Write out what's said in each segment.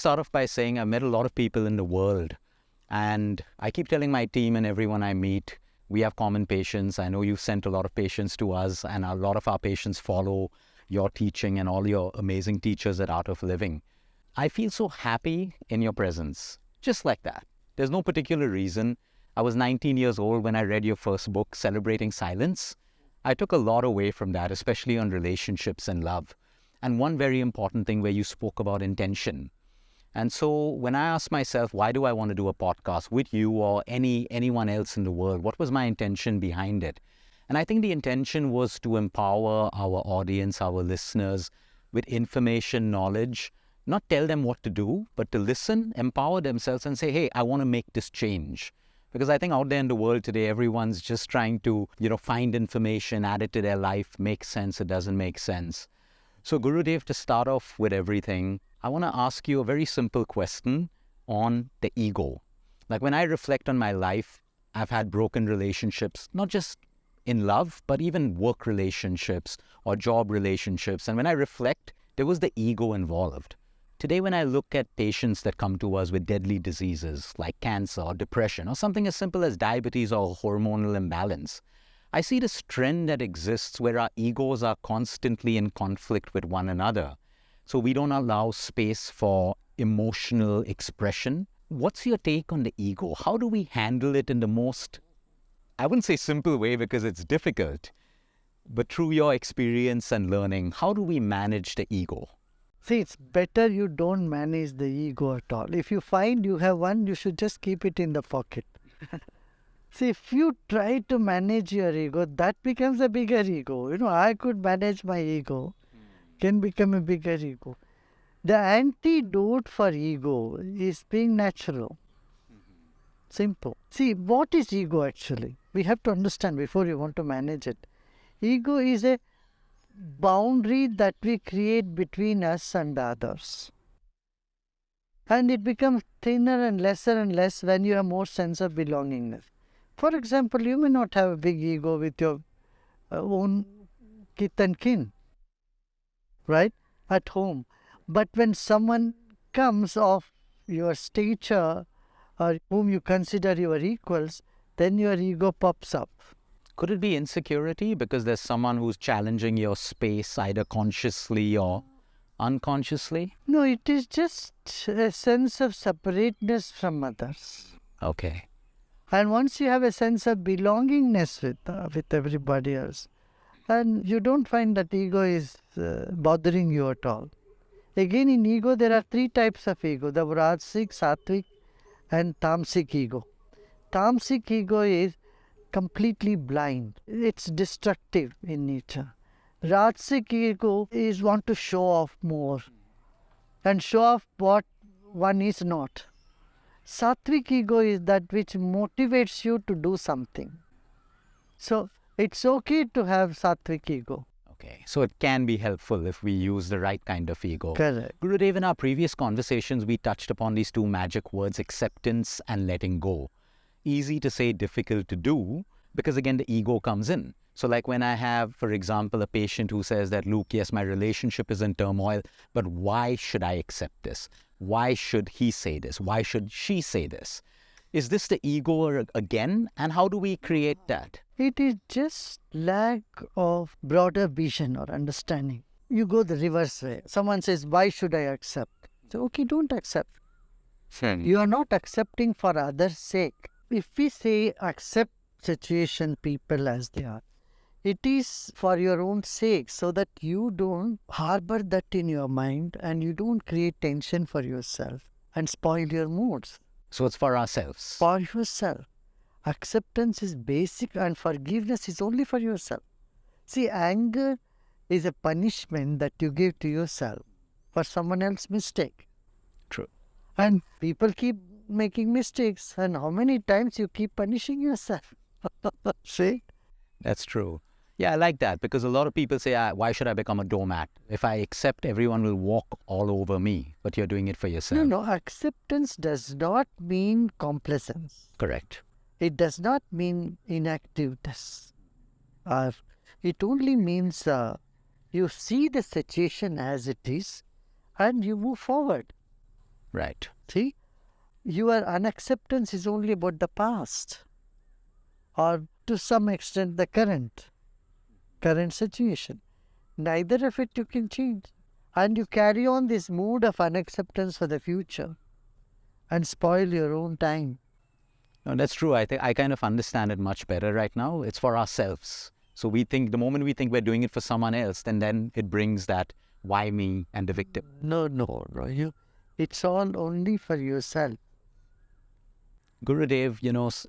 start off by saying I've met a lot of people in the world, and I keep telling my team and everyone I meet, we have common patients. I know you've sent a lot of patients to us, and a lot of our patients follow your teaching and all your amazing teachers at Art of Living. I feel so happy in your presence, just like that. There's no particular reason. I was 19 years old when I read your first book, Celebrating Silence. I took a lot away from that, especially on relationships and love. And one very important thing where you spoke about intention. And so when I asked myself, why do I want to do a podcast with you or anyone else in the world? What was my intention behind it? And I think the intention was to empower our audience, our listeners with information, knowledge, not tell them what to do, but to listen, empower themselves and say, hey, I want to make this change. Because I think out there in the world today, everyone's just trying to, find information, add it to their life, make sense, it doesn't make sense. So Gurudev, to start off with everything, I want to ask you a very simple question on the ego. Like when I reflect on my life, I've had broken relationships, not just in love, but even work relationships or job relationships. And when I reflect, there was the ego involved. Today, when I look at patients that come to us with deadly diseases like cancer or depression or something as simple as diabetes or hormonal imbalance, I see this trend that exists where our egos are constantly in conflict with one another. So we don't allow space for emotional expression. What's your take on the ego? How do we handle it in the most, I wouldn't say simple way because it's difficult, but through your experience and learning, how do we manage the ego? See, it's better you don't manage the ego at all. If you find you have one, you should just keep it in the pocket. See, if you try to manage your ego, that becomes a bigger ego. I could manage my ego, can become a bigger ego. The antidote for ego is being natural. Simple. See, what is ego actually? We have to understand before you want to manage it. Ego is a boundary that we create between us and others. And it becomes thinner and less when you have more sense of belongingness. For example, you may not have a big ego with your own kith and kin, right, at home. But when someone comes of your stature or whom you consider your equals, then your ego pops up. Could it be insecurity because there's someone who's challenging your space either consciously or unconsciously? No, it is just a sense of separateness from others. Okay. And once you have a sense of belongingness with everybody else, and you don't find that ego is bothering you at all. Again, in ego, there are three types of ego: the Rajasic, Sattvic, and Tamasic ego. Tamasic ego is completely blind. It's destructive in nature. Rajasic ego is want to show off more and show off what one is not. Sattvic ego is that which motivates you to do something. So it's okay to have sattvic ego. Okay, so it can be helpful if we use the right kind of ego. Correct. Gurudev, in our previous conversations, we touched upon these two magic words, acceptance and letting go. Easy to say, difficult to do, because again, the ego comes in. So like when I have, for example, a patient who says that, Luke, yes, my relationship is in turmoil, but why should I accept this? Why should he say this? Why should she say this? Is this the ego again? And how do we create that? It is just lack of broader vision or understanding. You go the reverse way. Someone says, why should I accept? So, okay, don't accept. You are not accepting for others' sake. If we say accept situation, people as they are, it is for your own sake, so that you don't harbor that in your mind and you don't create tension for yourself and spoil your moods. So it's for ourselves. For yourself. Acceptance is basic and forgiveness is only for yourself. See, anger is a punishment that you give to yourself for someone else's mistake. True. And people keep making mistakes, and how many times you keep punishing yourself? See? That's true. Yeah, I like that, because a lot of people say, why should I become a doormat? If I accept, everyone will walk all over me, but you're doing it for yourself. No, acceptance does not mean complacence. Correct. It does not mean inactiveness. It only means you see the situation as it is and you move forward. Right. See, your unacceptance is only about the past, or to some extent the current situation. Neither of it you can change. And you carry on this mood of unacceptance for the future and spoil your own time. No, that's true. I think I kind of understand it much better right now. It's for ourselves. So we think the moment we think we're doing it for someone else, then it brings that why me and the victim. No, no, no. It's all only for yourself. Gurudev,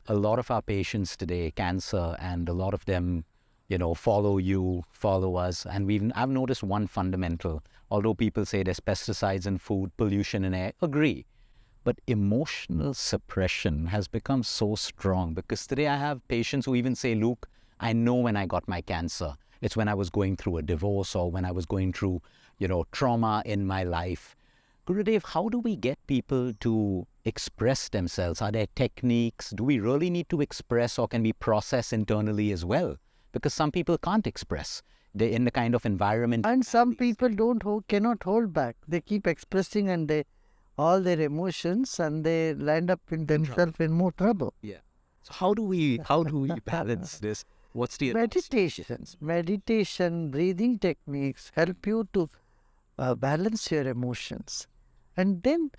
a lot of our patients today, cancer, and a lot of them, follow you, follow us. And I've noticed one fundamental, although people say there's pesticides in food, pollution in air, agree. But emotional suppression has become so strong because today I have patients who even say, Luke, I know when I got my cancer. It's when I was going through a divorce or when I was going through, trauma in my life. Gurudev, how do we get people to express themselves? Are there techniques? Do we really need to express, or can we process internally as well? Because some people can't express. They're in the kind of environment. And some people cannot hold back. They keep expressing and all their emotions, and they land up in themselves in more trouble. Yeah. So how do we balance this? What's the Meditation, breathing techniques help you to balance your emotions. And then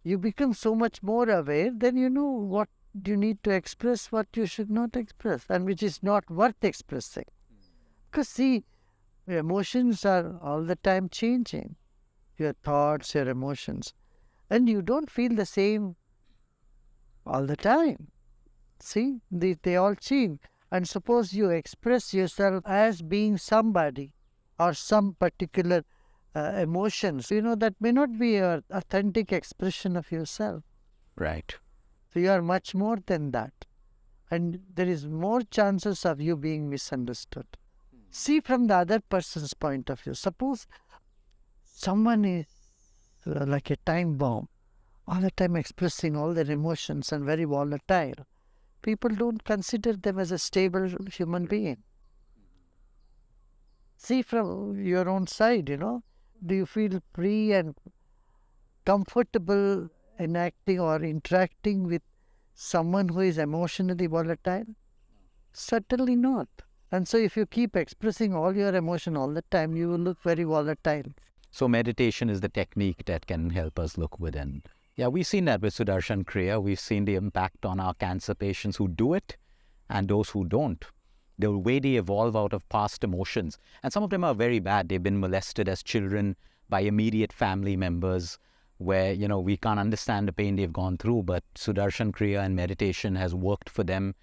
you become so much more aware, then you know what you need to express, what you should not express, and which is not worth expressing. Because see, your emotions are all the time changing. Your thoughts, your emotions. And you don't feel the same all the time. See, they all change. And suppose you express yourself as being somebody or some particular emotions, that may not be your authentic expression of yourself. Right. So you are much more than that. And there is more chances of you being misunderstood. See from the other person's point of view. Suppose someone is like a time bomb, all the time expressing all their emotions and very volatile. People don't consider them as a stable human being. See from your own side, do you feel free and comfortable enacting or interacting with someone who is emotionally volatile? Certainly not. And so if you keep expressing all your emotion all the time, you will look very volatile. So meditation is the technique that can help us look within. Yeah, we've seen that with Sudarshan Kriya. We've seen the impact on our cancer patients who do it and those who don't. The way they evolve out of past emotions. And some of them are very bad. They've been molested as children by immediate family members where, we can't understand the pain they've gone through. But Sudarshan Kriya and meditation has worked for them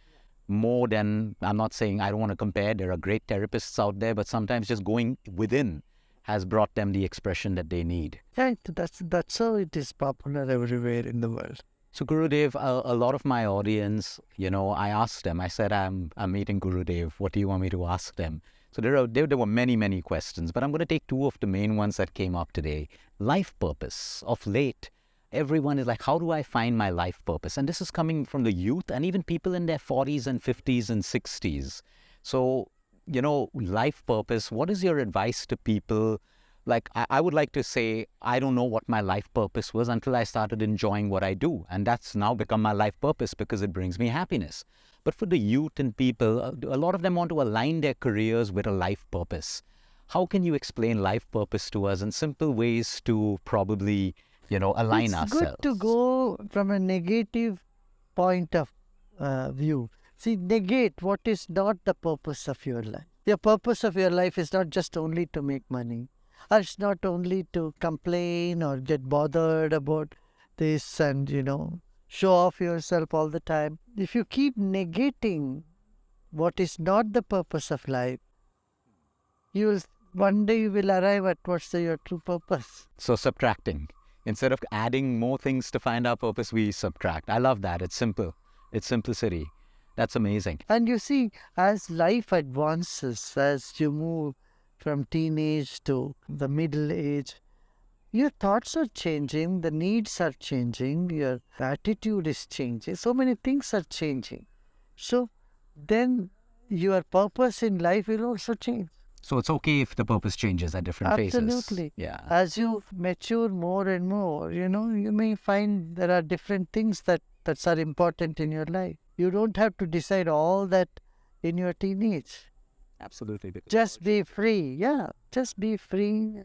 more than, I'm not saying, I don't want to compare. There are great therapists out there, but sometimes just going within has brought them the expression that they need. Right, that's how it is popular everywhere in the world. So Gurudev, a lot of my audience, I asked them, I said, I'm meeting Gurudev, what do you want me to ask them? So there were many, many questions, but I'm going to take two of the main ones that came up today. Life purpose. Of late, everyone is like, how do I find my life purpose? And this is coming from the youth and even people in their 40s and 50s and 60s. So, life purpose, what is your advice to people? Like, I would like to say, I don't know what my life purpose was until I started enjoying what I do. And that's now become my life purpose because it brings me happiness. But for the youth and people, a lot of them want to align their careers with a life purpose. How can you explain life purpose to us in simple ways to probably, align ourselves? It's good to go from a negative point of view. See, negate what is not the purpose of your life. The purpose of your life is not just only to make money. Or it's not only to complain or get bothered about this and, show off yourself all the time. If you keep negating what is not the purpose of life, one day you will arrive at what's your true purpose. So subtracting. Instead of adding more things to find our purpose, we subtract. I love that. It's simple. It's simplicity. That's amazing. And you see, as life advances, as you move from teenage to the middle age, your thoughts are changing, the needs are changing, your attitude is changing, so many things are changing. So then your purpose in life will also change. So it's okay if the purpose changes at different phases. Absolutely. Yeah. As you mature more and more, you may find there are different things that are important in your life. You don't have to decide all that in your teenage. Absolutely. Just be free. Yeah, just be free.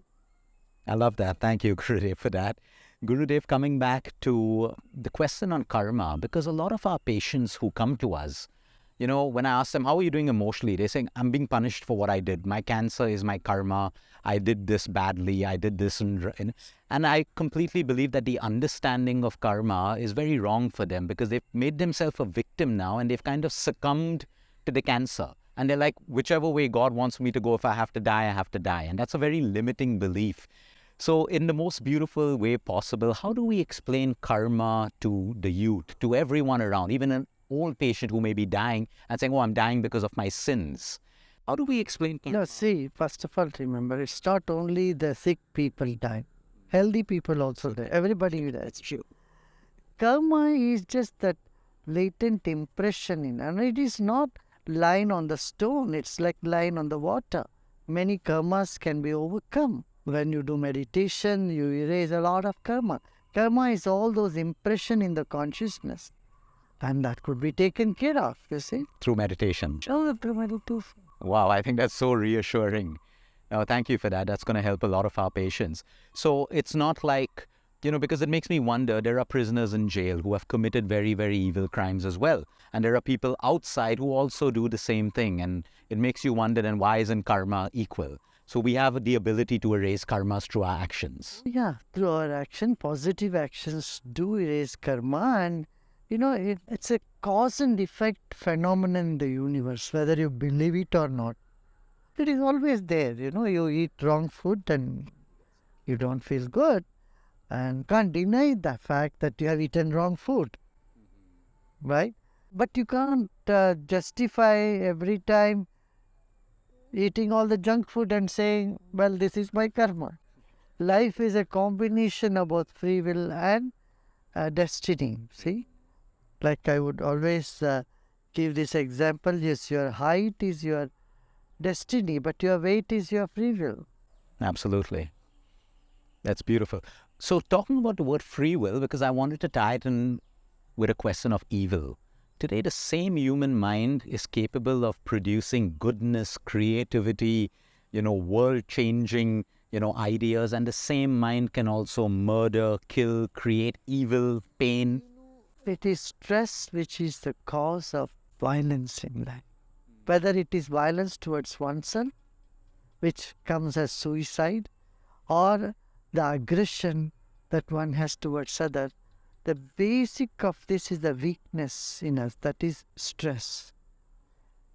I love that. Thank you, Gurudev, for that. Gurudev, coming back to the question on karma, because a lot of our patients who come to us, when I ask them, how are you doing emotionally? They're saying, I'm being punished for what I did. My cancer is my karma. I did this badly. I did this. And I completely believe that the understanding of karma is very wrong for them because they've made themselves a victim now and they've kind of succumbed to the cancer. And they're like, whichever way God wants me to go, if I have to die, I have to die. And that's a very limiting belief. So in the most beautiful way possible, how do we explain karma to the youth, to everyone around, even an old patient who may be dying and saying, oh, I'm dying because of my sins? How do we explain karma? No, see, first of all, remember, it's not only the sick people die. Healthy people also die. Everybody dies. That's true. Karma is just that latent impression and it is not line on the stone. It's like line on the water. Many karmas can be overcome. When you do meditation, you erase a lot of karma. Karma is all those impression in the consciousness. And that could be taken care of, you see. Through meditation. Through meditation. Wow, I think that's so reassuring. Thank you for that. That's going to help a lot of our patients. So it's not like, because it makes me wonder, there are prisoners in jail who have committed very, very evil crimes as well. And there are people outside who also do the same thing. And it makes you wonder, then why isn't karma equal? So we have the ability to erase karmas through our actions. Yeah, through our action, positive actions do erase karma. And, it's a cause and effect phenomenon in the universe, whether you believe it or not. It is always there. You eat wrong food and you don't feel good. And can't deny the fact that you have eaten wrong food. Right? But you can't justify every time eating all the junk food and saying, well, this is my karma. Life is a combination of both free will and destiny. See? Like I would always give this example. Yes, your height is your destiny, but your weight is your free will. Absolutely. That's beautiful. So talking about the word free will, because I wanted to tie it in with a question of evil. Today, the same human mind is capable of producing goodness, creativity, world-changing, ideas. And the same mind can also murder, kill, create evil, pain. It is stress which is the cause of violence in life. Whether it is violence towards oneself, which comes as suicide, or the aggression that one has towards others, the basic of this is the weakness in us, that is stress.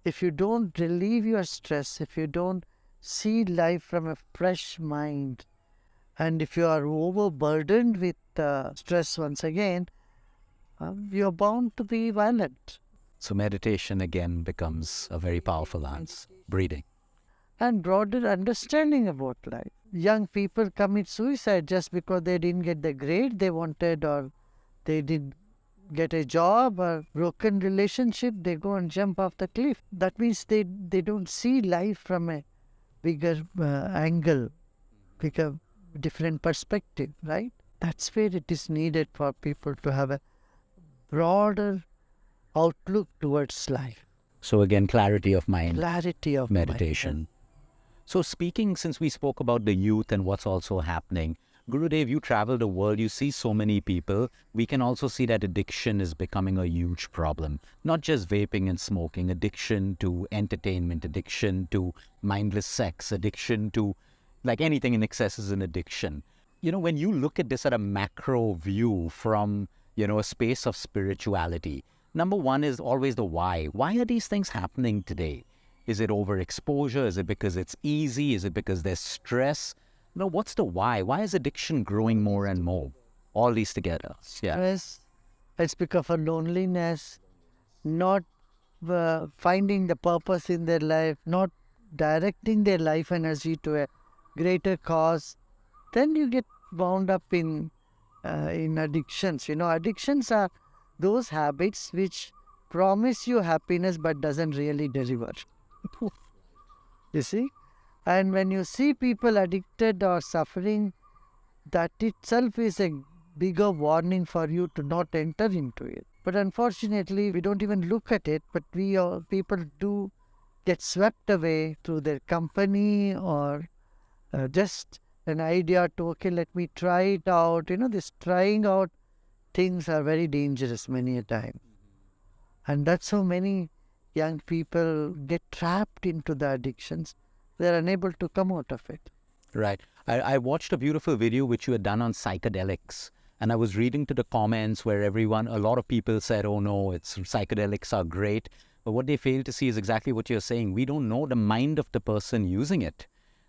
If you don't relieve your stress, if you don't see life from a fresh mind, and if you are overburdened with stress once again, you are bound to be violent. So meditation again becomes a very powerful answer. Breathing. And broader understanding about life. Young people commit suicide just because they didn't get the grade they wanted, or they didn't get a job, or broken relationship, they go and jump off the cliff. That means they don't see life from a bigger angle, bigger, different perspective, right? That's where it is needed for people to have a broader outlook towards life. So again, clarity of mind. Clarity of meditation. mind. So speaking, since we spoke about the youth and what's also happening, Gurudev, you travel the world, you see so many people. We can also see that addiction is becoming a huge problem. Not just vaping and smoking, addiction to entertainment, addiction to mindless sex, addiction to like anything in excess is an addiction. When you look at this at a macro view from, a space of spirituality, number one is always the why. Why are these things happening today? Is it overexposure? Is it because it's easy? Is it because there's stress? What's the why? Why is addiction growing more and more? All these together. Stress. It's because of loneliness, not finding the purpose in their life, not directing their life energy to a greater cause. Then you get wound up in addictions. Addictions are those habits which promise you happiness but doesn't really deliver. You see? And when you see people addicted or suffering, that itself is a bigger warning for you to not enter into it. But unfortunately, we don't even look at it, but people do get swept away through their company or just an idea to, okay, let me try it out. This trying out things are very dangerous many a time. And that's how many young people get trapped into the addictions. They're unable to come out of it. Right. I watched a beautiful video which you had done on psychedelics. And I was reading to the comments where a lot of people said, oh no, psychedelics are great. But what they fail to see is exactly what you're saying. We don't know the mind of the person using it.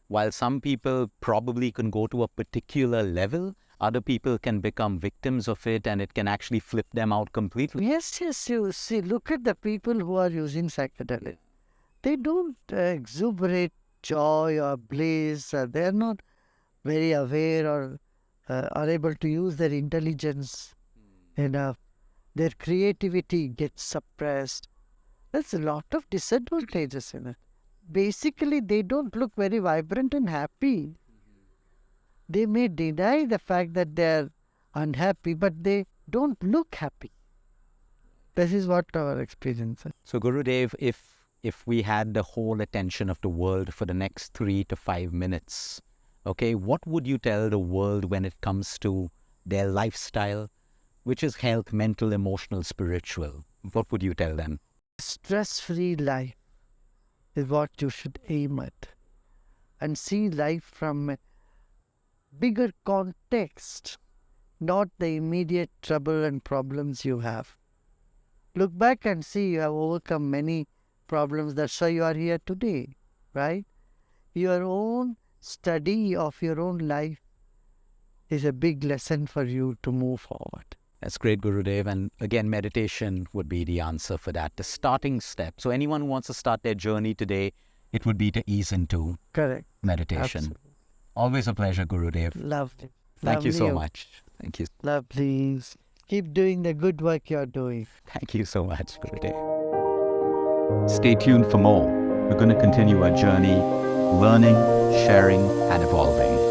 While some people probably can go to a particular level, other people can become victims of it and it can actually flip them out completely. Yes, you see, look at the people who are using psychedelics. They don't exuberate joy or bliss. They're not very aware or are able to use their intelligence enough. Their creativity gets suppressed. There's a lot of disadvantages in it. Basically, they don't look very vibrant and happy. They may deny the fact that they're unhappy, but they don't look happy. This is what our experience is. So Gurudev, if we had the whole attention of the world for the next 3 to 5 minutes, okay, what would you tell the world when it comes to their lifestyle, which is health, mental, emotional, spiritual? What would you tell them? Stress-free life is what you should aim at, and see life from a bigger context, not the immediate trouble and problems you have. Look back and see you have overcome many problems. That's why you are here today, right? Your own study of your own life is a big lesson for you to move forward. That's great, Gurudev. And again, meditation would be the answer for that, the starting step. So anyone who wants to start their journey today, it would be to ease into Correct. meditation. Absolutely. Always a pleasure, Gurudev. Lovely. Thank you so Lovely. much. Thank you. Lovely. Keep doing the good work you're doing. Thank you so much, Gurudev. Stay tuned for more. We're going to continue our journey, learning, sharing, and evolving.